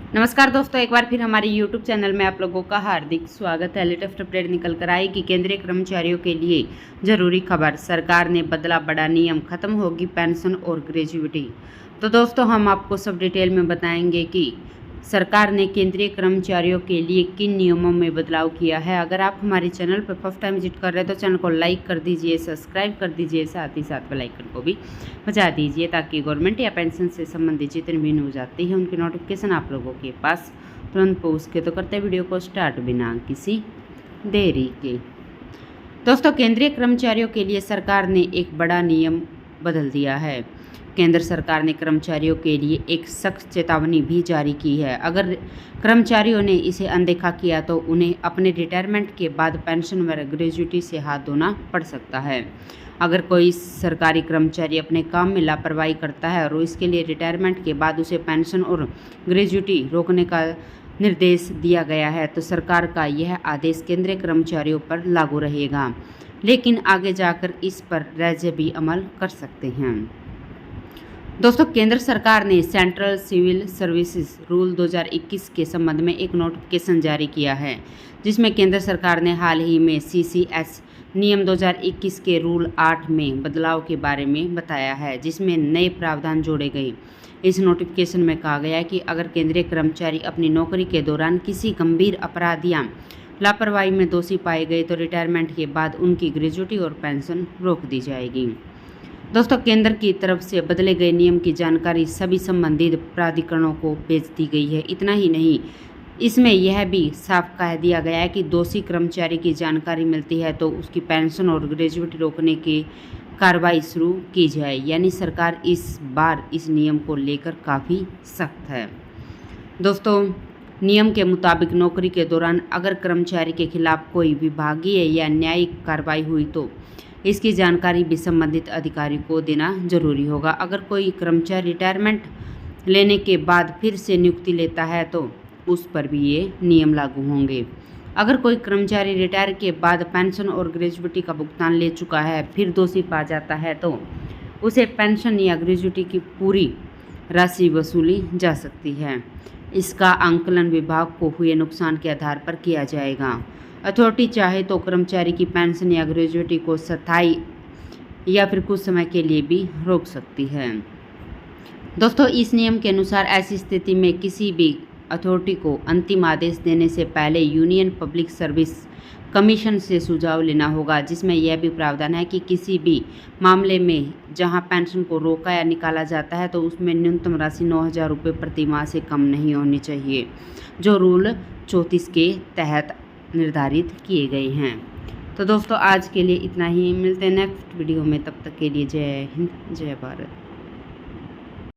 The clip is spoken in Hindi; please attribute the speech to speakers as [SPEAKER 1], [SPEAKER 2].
[SPEAKER 1] नमस्कार दोस्तों, एक बार फिर हमारे YouTube चैनल में आप लोगों का हार्दिक स्वागत है। लेटेस्ट अपडेट निकल कर आई कि केंद्रीय कर्मचारियों के लिए जरूरी खबर, सरकार ने बदला बड़ा नियम, खत्म होगी पेंशन और ग्रेजुइटी। तो दोस्तों, हम आपको सब डिटेल में बताएंगे कि सरकार ने केंद्रीय कर्मचारियों के लिए किन नियमों में बदलाव किया है। अगर आप हमारे चैनल पर फर्स्ट टाइम विजिट कर रहे हैं तो चैनल को लाइक कर दीजिए, सब्सक्राइब कर दीजिए, साथ ही साथ बेल आइकन को भी बजा दीजिए ताकि गवर्नमेंट या पेंशन से संबंधित जितनी भी न्यूज़ आती है उनकी नोटिफिकेशन आप लोगों के पास तुरंत पहुँच के। तो करते वीडियो को स्टार्ट बिना किसी देरी के। दोस्तों, केंद्रीय कर्मचारियों के लिए सरकार ने एक बड़ा नियम बदल दिया है। केंद्र सरकार ने कर्मचारियों के लिए एक सख्त चेतावनी भी जारी की है। अगर कर्मचारियों ने इसे अनदेखा किया तो उन्हें अपने रिटायरमेंट के बाद पेंशन व ग्रेजुइटी से हाथ धोना पड़ सकता है। अगर कोई सरकारी कर्मचारी अपने काम में लापरवाही करता है और इसके लिए रिटायरमेंट के बाद उसे पेंशन और ग्रेजुइटी रोकने का निर्देश दिया गया है तो सरकार का यह आदेश केंद्रीय कर्मचारियों पर लागू रहेगा, लेकिन आगे जाकर इस पर राज्य भी अमल कर सकते हैं। दोस्तों, केंद्र सरकार ने सेंट्रल सिविल सर्विसेज रूल 2021 के संबंध में एक नोटिफिकेशन जारी किया है, जिसमें केंद्र सरकार ने हाल ही में CCS नियम 2021 के रूल 8 में बदलाव के बारे में बताया है, जिसमें नए प्रावधान जोड़े गए। इस नोटिफिकेशन में कहा गया है कि अगर केंद्रीय कर्मचारी अपनी नौकरी के दौरान किसी गंभीर अपराध या लापरवाही में दोषी पाए गए तो रिटायरमेंट के बाद उनकी ग्रेजुइटी और पेंशन रोक दी जाएगी। दोस्तों, केंद्र की तरफ से बदले गए नियम की जानकारी सभी संबंधित प्राधिकरणों को भेज दी गई है। इतना ही नहीं, इसमें यह भी साफ कह दिया गया है कि दोषी कर्मचारी की जानकारी मिलती है तो उसकी पेंशन और ग्रेजुइटी रोकने की कार्रवाई शुरू की जाए। यानी सरकार इस बार इस नियम को लेकर काफ़ी सख्त है। दोस्तों, नियम के मुताबिक नौकरी के दौरान अगर कर्मचारी के खिलाफ कोई विभागीय या न्यायिक कार्रवाई हुई तो इसकी जानकारी भी संबंधित अधिकारी को देना जरूरी होगा। अगर कोई कर्मचारी रिटायरमेंट लेने के बाद फिर से नियुक्ति लेता है तो उस पर भी ये नियम लागू होंगे। अगर कोई कर्मचारी रिटायर के बाद पेंशन और ग्रेजुइटी का भुगतान ले चुका है फिर दोषी पा जाता है तो उसे पेंशन या ग्रेजुइटी की पूरी राशि वसूली जा सकती है। इसका आंकलन विभाग को हुए नुकसान के आधार पर किया जाएगा। अथॉरिटी चाहे तो कर्मचारी की पेंशन या ग्रेजुइटी को स्थायी या फिर कुछ समय के लिए भी रोक सकती है। दोस्तों, इस नियम के अनुसार ऐसी स्थिति में किसी भी अथॉरिटी को अंतिम आदेश देने से पहले यूनियन पब्लिक सर्विस कमीशन से सुझाव लेना होगा, जिसमें यह भी प्रावधान है कि किसी भी मामले में जहां पेंशन को रोका या निकाला जाता है तो उसमें न्यूनतम राशि 9,000 रुपये प्रति माह से कम नहीं होनी चाहिए, जो रूल 34 के तहत निर्धारित किए गए हैं। तो दोस्तों, आज के लिए इतना ही। मिलते हैं नेक्स्ट वीडियो में, तब तक के लिए जय हिंद, जय भारत।